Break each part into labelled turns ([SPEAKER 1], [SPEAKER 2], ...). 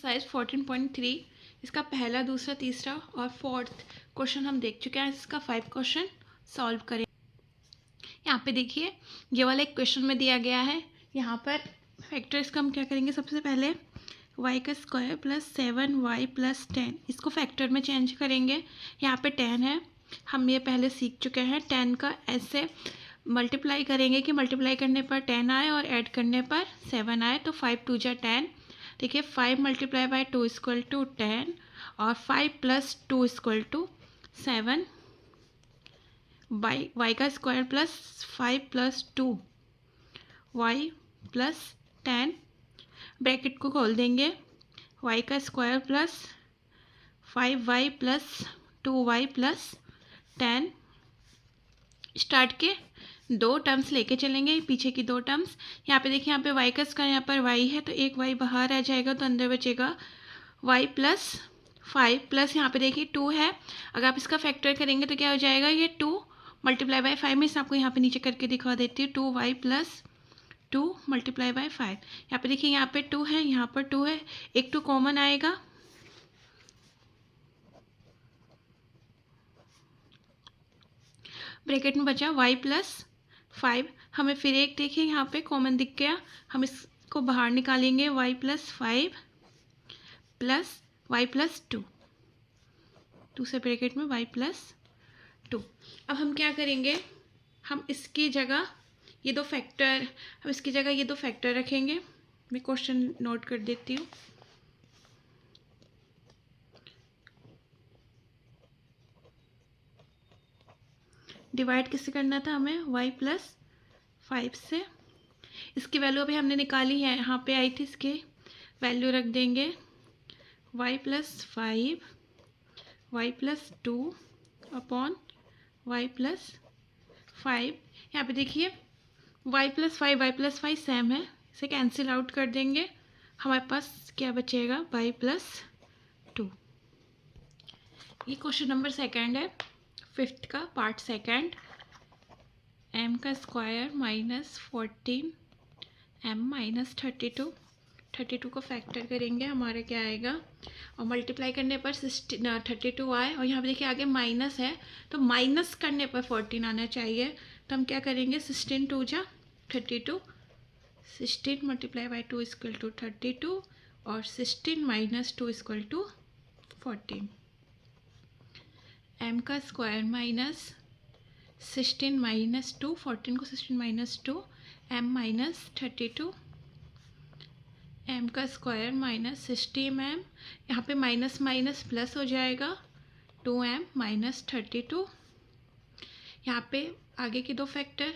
[SPEAKER 1] Size 14.3। इसका पहला, दूसरा, तीसरा और फोर्थ क्वेश्चन हम देख चुके हैं। इसका 5 क्वेश्चन सॉल्व करें। यहाँ पे देखिए, ये वाला एक क्वेश्चन में दिया गया है। यहाँ पर फैक्टर्स का हम क्या करेंगे, सबसे पहले y का स्क्वायर प्लस 7y प्लस 10, इसको फैक्टर में चेंज करेंगे। यहाँ पे 10 है, हम ये पहले सीख चुके हैं। 10 का ऐसे मल्टीप्लाई करेंगे कि मल्टीप्लाई करने पर 10 आए और ऐड करने पर 7 आए। तो 5 2 जा 10। देखिए 5 मल्टीप्लाई बाई 2 इक्वल टू 10 और 5 प्लस 2 इक्वल टू 7। y का square plus 5 plus 2 y plus 10, bracket को खोल देंगे। y का square plus 5y plus 2y plus 10। Start के दो टर्म्स लेके चलेंगे, पीछे की दो टर्म्स। यहाँ पे देखिए, यहाँ पे y का स्क्वायर, यहाँ पर y है तो एक y बाहर आ जाएगा, तो अंदर बचेगा y प्लस 5 प्लस यहाँ पे देखिए 2 है। अगर आप इसका फैक्टर करेंगे तो क्या हो जाएगा, ये 2 मल्टीप्लाई बाई 5 में, इसे आपको यहाँ पे नीचे करके दिखा देती हूँ। 2y plus 2 multiply by 5। यहाँ पे देखिए, यहाँ पे 2 है, यहाँ पर 2 है, एक 2 कॉमन आएगा। ब्रैकेट में बचा y प्लस 5। हमें फिर एक देखिए यहाँ पे कॉमन दिख गया, हम इसको बाहर निकालेंगे। y plus 5 plus y plus 2, दूसरे ब्रैकेट में y प्लस 2। अब हम क्या करेंगे, हम इसकी जगह ये दो फैक्टर, हम इसकी जगह ये दो फैक्टर रखेंगे। मैं क्वेश्चन नोट कर देती हूँ। डिवाइड किससे करना था हमें, y प्लस 5 से। इसकी वैल्यू अभी हमने निकाली है, यहाँ पे आई थी, इसकी वैल्यू रख देंगे। y plus 5 y plus 2 upon y plus 5। यहाँ पे देखिए y प्लस 5 सेम है, इसे कैंसिल आउट कर देंगे। हमारे पास क्या बचेगा, y प्लस 2। ये क्वेश्चन नंबर सेकंड है, 5th का पार्ट सेकंड। m का स्क्वायर माइनस 14 m माइनस 32 को फैक्टर करेंगे, हमारा क्या आएगा, और मल्टीप्लाई करने पर 32 आए। और यहाँ पे देखिए आगे माइनस है, तो माइनस करने पर 14 आना चाहिए। तो हम क्या करेंगे, 16 2 जा 32, 16 मल्टीप्लाई बाई 2 इक्वल टू 32 और 16 माइनस 2 इक्वल टू 14। m का स्क्वायर माइनस 16 माइनस 2, 14 को 16 माइनस 2, m माइनस 32, m का स्क्वायर माइनस 16 m, यहाँ पे माइनस माइनस प्लस हो जाएगा, 2m माइनस 32। यहाँ पे आगे के दो फैक्टर,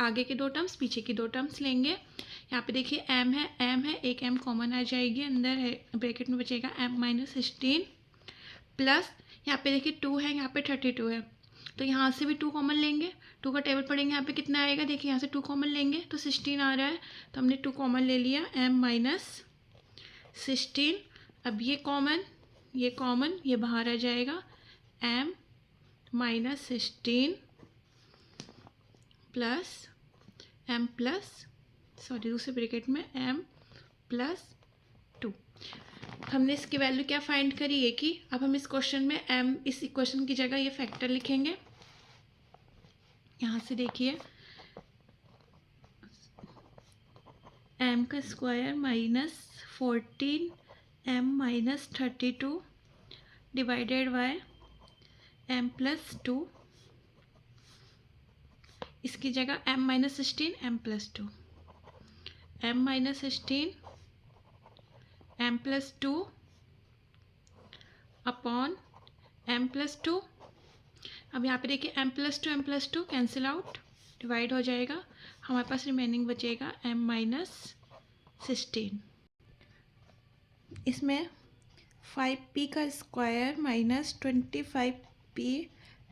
[SPEAKER 1] आगे के दो टर्म्स, पीछे की दो टर्म्स लेंगे। यहाँ पे देखिए m है, एक m कॉमन आ जाएगी, अंदर है ब्रैकेट में बचेगा m माइनस 16 प्लस यहाँ पे देखिए 2 है, यहाँ पे 32 है, तो यहाँ से भी 2 कॉमन लेंगे। 2 का टेबल पढ़ेंगे, यहाँ पे कितना आएगा, देखिए यहाँ से 2 कॉमन लेंगे तो 16 आ रहा है, तो हमने 2 कॉमन ले लिया, m माइनस 16। अब ये कॉमन, ये बाहर आ जाएगा, m minus 16 plus m plus, sorry दूसरे ब्रैकेट में m प्लस 2। हमने इसकी वैल्यू क्या फाइंड करी है कि अब हम इस क्वेश्चन में m, इस इक्वेशन की जगह ये फैक्टर लिखेंगे। यहाँ से देखिए m का square minus 14 m minus 32 divided by m plus 2, इसकी जगह m minus 16 m plus 2, m minus 16 m plus 2 upon m plus 2। अब यहाँ पे देखिए m plus 2 cancel out, divide हो जाएगा, हमारे पास रिमेनिंग बचेगा m माइनस 16। इसमें 5p का स्क्वायर माइनस 25p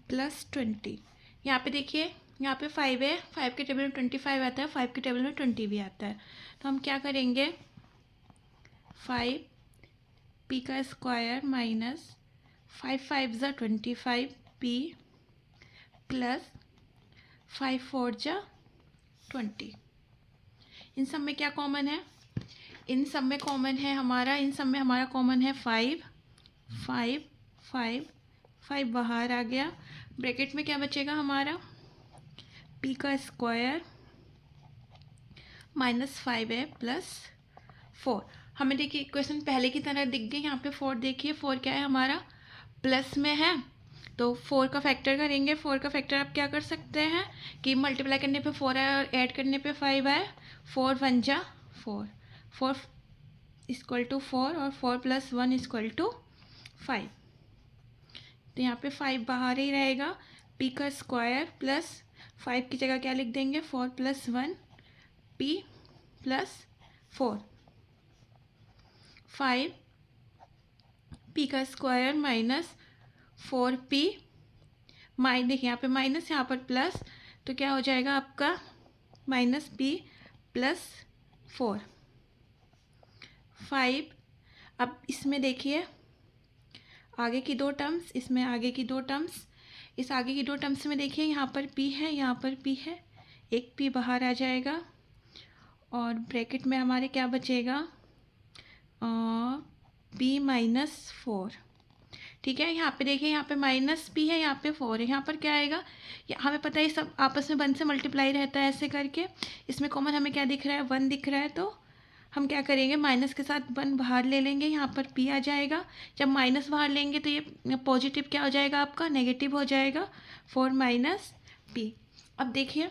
[SPEAKER 1] प्लस 20। यहाँ पे देखिए, यहाँ पे 5 है, 5 के टेबल में 25 आता है, 5 के टेबल में 20 भी आता है। तो हम क्या करेंगे, 5p का स्क्वायर माइनस 5 5 जा 25p प्लस 5 4 जा 20। इन सब में क्या कॉमन है, इन सब में कॉमन है हमारा, इन सब में हमारा कॉमन है 5, 5, 5, 5 बाहर आ गया। ब्रैकेट में क्या बचेगा हमारा, p का स्क्वायर -5a प्लस 4। हमें देखिए इक्वेशन पहले की तरह दिख गई, यहाँ पे 4 देखिए, 4 क्या है हमारा, प्लस में है, तो 4 का फैक्टर करेंगे। 4 का फैक्टर आप क्या कर सकते हैं कि मल्टीप्लाई करने पे 4 आए और ऐड करने पे 5 आए, 4 1 जा 4, 4 इक्वल टू 4 और 4 + 1 इक्वल टू 5। तो यहाँ पे 5 बाहर ही रहेगा, p का स्क्वायर प्लस 5 की जगह क्या लिख देंगे, 4 + 1 p + 4, 5 p का स्क्वायर -4p, देखिए यहाँ पे माइनस, यहाँ पर प्लस, तो क्या हो जाएगा आपका -p + 4, 5। अब इसमें देखिए आगे की दो टर्म्स, इसमें आगे की दो टर्म्स, इस आगे की दो टर्म्स में देखिए यहाँ पर p है, यहाँ पर p है, एक p बाहर आ जाएगा और ब्रैकेट में हमारे क्या बचेगा, p - 4। ठीक है, यहाँ पे देखिए, यहाँ पे -p है, यहाँ पे 4 है, यहाँ पर क्या आएगा, हमें पता है सब आपस में 1 से मल्टीप्लाई रहता है ऐसे करके। इसमें कॉमन हमें क्या दिख रहा है, 1 दिख रहा है, तो हम क्या करेंगे, माइनस के साथ 1 बाहर ले लेंगे, यहाँ पर p आ जाएगा। जब माइनस बाहर लेंगे तो ये पॉजिटिव क्या हो जाएगा आपका, नेगेटिव हो जाएगा, 4 - p। अब देखिए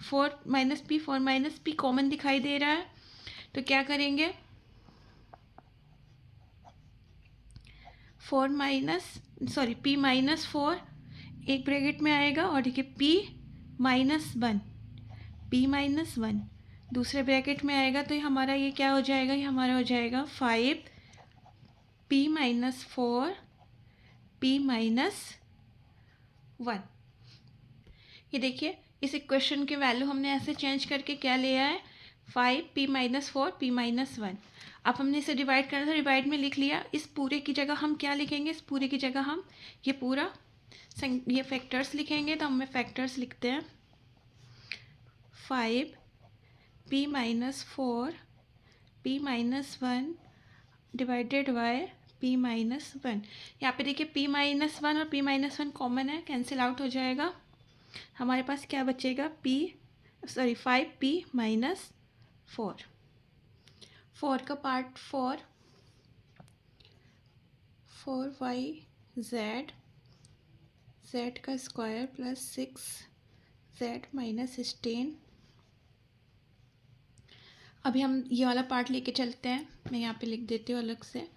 [SPEAKER 1] 4 - p, 4 - p कॉमन दिखाई दे रहा है, तो क्या करेंगे, 4 p -4 एक ब्रैकेट में आएगा और देखिए p -1 दूसरे ब्रैकेट में आएगा, तो ये हमारा ये क्या हो जाएगा, ये हमारा हो जाएगा 5 p - 4 p -1। ये देखिए इस इक्वेशन के वैल्यू हमने ऐसे चेंज करके क्या लिया है, 5 p - 4 p -1। अब हमने इसे डिवाइड करना था, डिवाइड में लिख लिया। इस पूरे की जगह हम क्या लिखेंगे, इस पूरे की जगह हम ये पूरा ये फैक्टर्स लिखेंगे, तो हमें फैक्टर्स लिखते हैं, 5 p - 4 p -1 divided by p -1। यहाँ पे देखिए p -1 और p -1 कॉमन है, कैंसिल आउट हो जाएगा। हमारे पास क्या बचेगा, 5 p - 4, 4 का पार्ट 4y z, z का स्क्वायर प्लस 6z -16। अभी हम ये वाला पार्ट लेके चलते हैं, मैं यहाँ पे लिख देती हूँ अलग से,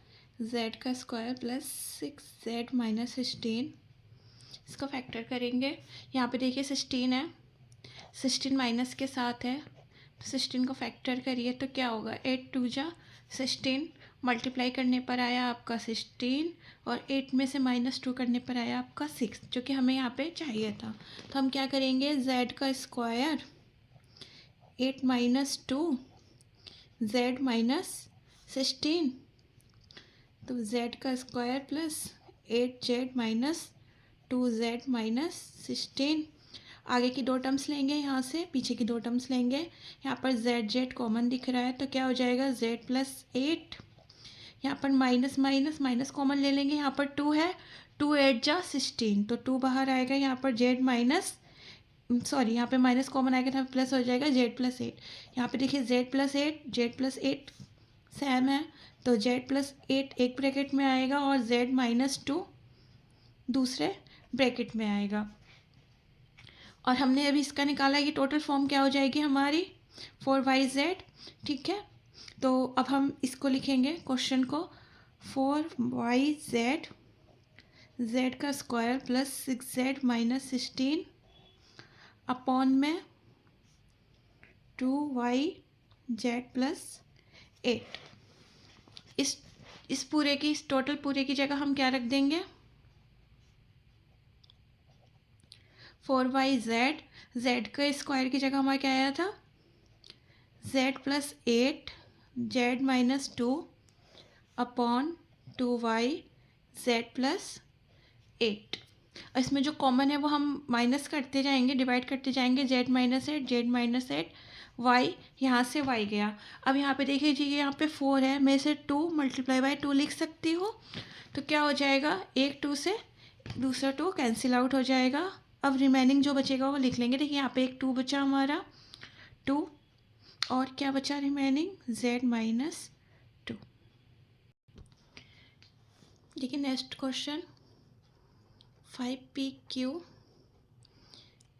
[SPEAKER 1] z का स्क्वायर प्लस 6z -16, इसका फैक्टर करेंगे। यहाँ पे देखिए 16 है, 16 माइनस के साथ है, तो 16 को फैक्टर करिए तो क्या होगा, 8 2 जा 16, मल्टीप्लाई करने पर आया आपका 16 और 8 में से -2 करने पर आया आपका 6, जो कि हमें यहाँ पे चाहिए था। तो हम क्या करेंगे, z का स्क्वायर 8 - 2 z -16, तो z का स्क्वायर प्लस 8z - 2z -16। आगे की दो टर्म्स लेंगे, यहाँ से पीछे की दो टर्म्स लेंगे, यहाँ पर z कॉमन दिख रहा है, तो क्या हो जाएगा, z + 8, यहाँ पर माइनस कॉमन ले लेंगे, यहाँ पर 2 है, 2 8 जा 16, तो 2 बाहर आएगा, यहाँ पर यहाँ पे माइनस कॉमन आएगा, तो प्लस हो जाएगा z + 8। यहाँ पे देखिए z + 8 सेम है, तो z + 8 एक ब्रैकेट में आएगा और z -2 दूसरे ब्रैकेट में आएगा। और हमने अभी इसका निकाला कि टोटल फॉर्म क्या हो जाएगी हमारी, 4yz। ठीक है, तो अब हम इसको लिखेंगे क्वेश्चन को, 4yz z का स्क्वायर प्लस 6z -16 अपॉन में 2yz + 8। इस पूरे की, इस टोटल पूरे की जगह हम क्या रख देंगे, 4yz, z का स्क्वायर की जगह हमारा क्या आया था, z + 8 z - 2 अपॉन 2yz + 8। और इसमें जो कॉमन है वो हम माइनस करते जाएंगे, डिवाइड करते जाएंगे, z - 8 z - 8 y, यहाँ से y गया। अब यहाँ पे देख लीजिए यहाँ पे 4 है, मैं इसे 2 मल्टीप्लाई बाय 2 लिख सकती हूँ। तो क्या हो जाएगा, एक 2 से दूसरा 2 कैंसिल आउट हो जाएगा। अब रिमेनिंग जो बचेगा वो लिख लेंगे। देखिए यहाँ पे एक 2 बचा हमारा, 2, और क्या बचा रिमेनिंग, z माइनस 2। देखिए नेक्स्ट क्वेश्चन, 5pq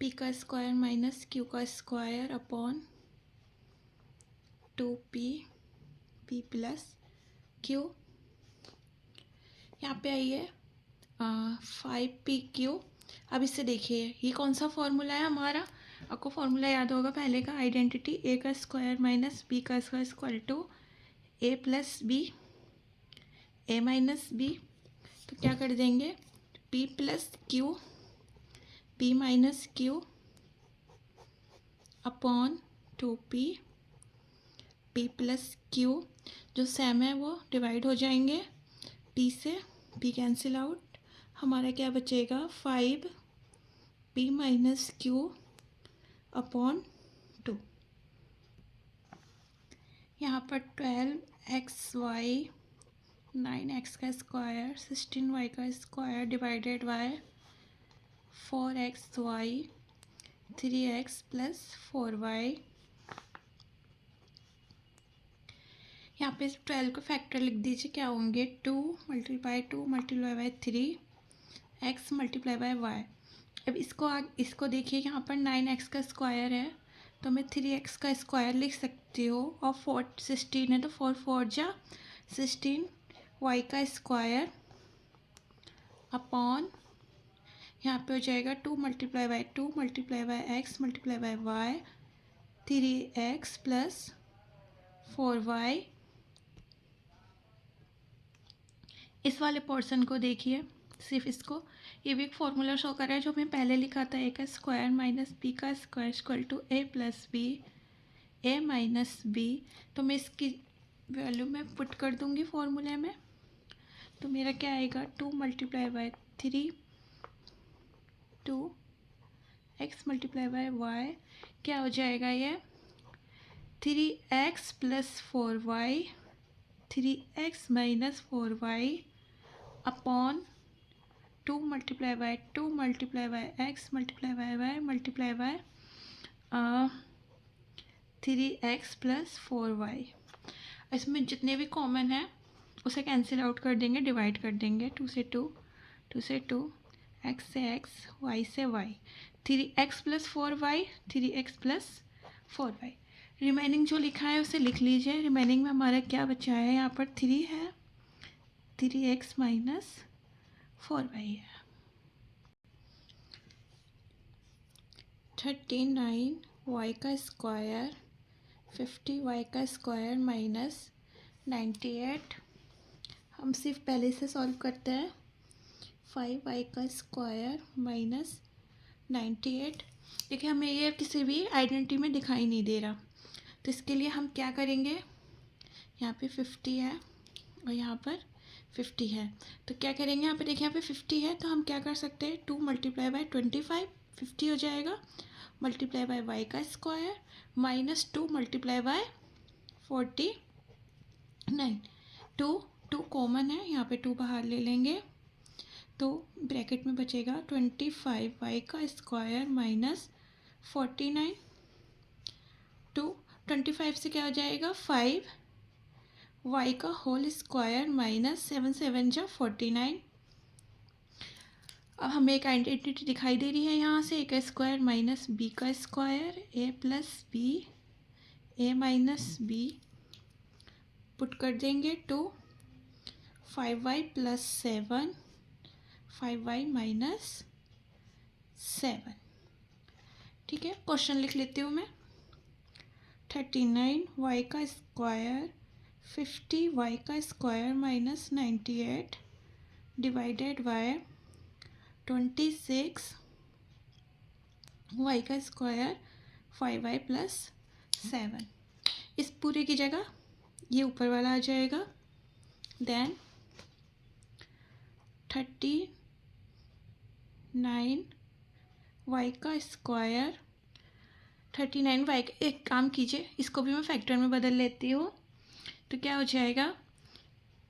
[SPEAKER 1] p का स्क्वायर माइनस q का square upon 2p p plus q। यहाँ पे आई है 5pq। अब इससे देखिए ये कौन सा फॉर्मूला है हमारा, आपको फॉर्मूला याद होगा पहले का, आइडेंटिटी a का स्क्वायर माइनस b का square equal to a plus b a minus b. तो क्या कर देंगे, p plus q p minus q upon 2p p plus q. जो सेम है वो डिवाइड हो जाएंगे, p से p कैंसिल आउट, हमारा क्या बचेगा 5p माइनस क्यू अपॉन 2। यहाँ पर 12xy 9x का स्क्वायर 16y का square divided by 4xy 3x plus 4y। यहाँ पे 12 को फैक्टर लिख दीजिए, क्या होंगे 2 multiply by 3x multiply by y। अब इसको देखिए यहाँ पर 9x का स्क्वायर है तो मैं 3x का स्क्वायर लिख सकती हूँ, और 16 है तो 4 4 जा 16 y का स्क्वायर अपॉन यहाँ पे हो जाएगा 2 multiply by x multiply by y 3x plus 4y। इस वाले पोर्शन को देखिए, सिर्फ इसको, ये भी एक फॉर्मूला शो कर रहा है जो मैं पहले लिखा था, a का स्क्वायर माइनस b का square equal to a plus b a minus b. तो मैं इसकी वैल्यू में पुट कर दूंगी फॉर्मूले में, तो मेरा क्या आएगा 2 multiply by 3 2x multiply by y, क्या हो जाएगा ये 3x plus 4y 3x minus 4y upon 2 multiply by x multiply by y multiply by 3x plus 4y। इसमें जितने भी कॉमन है उसे कैंसिल आउट कर देंगे, डिवाइड कर देंगे, 2 से 2 से 2, x से x, y से y, 3x plus 4y 3x plus 4y। Remaining जो लिखा है उसे लिख लीजिए। रिमेनिंग में हमारा क्या बचा है, यहाँ पर 3 है, 3x माइनस 4y है। 39y का स्क्वायर 50y का स्क्वायर माइनस 98। हम सिर्फ पहले से सॉल्व करते हैं, 5y का स्क्वायर माइनस 98। देखिए हमें ये किसी भी आइडेंटिटी में दिखाई नहीं दे रहा, तो इसके लिए हम क्या करेंगे, यहाँ पे 50 है और यहाँ पर 50 है, तो क्या करेंगे, यहाँ पे देखिए यहाँ पे 50 है तो हम क्या कर सकते हैं 2 मल्टीप्लाई बाय 25 50 हो जाएगा, मल्टीप्लाई बाय y का square minus 2 multiply by 49। 2 common है, यहाँ पे 2 बाहर ले लेंगे तो ब्रैकेट में बचेगा 25y का स्क्वायर माइनस 49। 25 से क्या हो जाएगा 5y का होल स्क्वायर माइनस 7 7 जा 49। अब हमें एक आइडेंटिटी दिखाई दे रही है यहाँ से, a का स्क्वायर माइनस b का square a plus b a minus b, put कर देंगे 2 5y प्लस 7 5y माइनस 7। ठीक है, क्वेश्चन लिख लेती हूँ मैं, 39y का स्क्वायर 50y का square minus 98 divided by 26 y का स्क्वायर 5y प्लस 7। इस पूरे की जगह ये ऊपर वाला आ जाएगा, देन 39y का स्क्वायर 39y का, एक काम कीजिए, इसको भी मैं फैक्टर में बदल लेती हूँ। तो क्या हो जाएगा,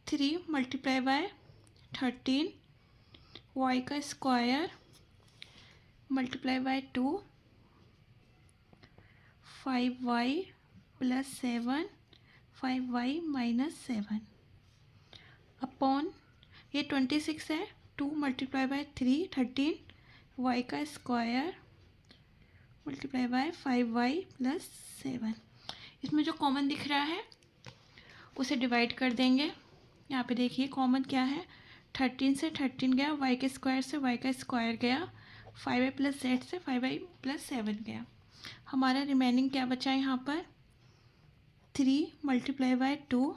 [SPEAKER 1] 3 मल्टीप्लाई बाय 13 y का square multiply by 2 5y plus 7 5y minus 7 upon ये 26 है, 2 मल्टीप्लाई बाय 3 13 y का square multiply by 5y plus 7। इसमें जो कॉमन दिख रहा है उसे डिवाइड कर देंगे। यहाँ पे देखिए कॉमन क्या है, 13 से 13 गया, y के स्क्वायर से y का स्क्वायर गया, 5y प्लस z से 5y प्लस 7 गया। हमारा रिमेनिंग क्या बचा है यहाँ पर, 3 multiply by 2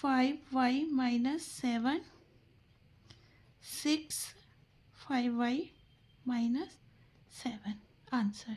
[SPEAKER 1] 5y minus 7 6 5y minus 7 answer.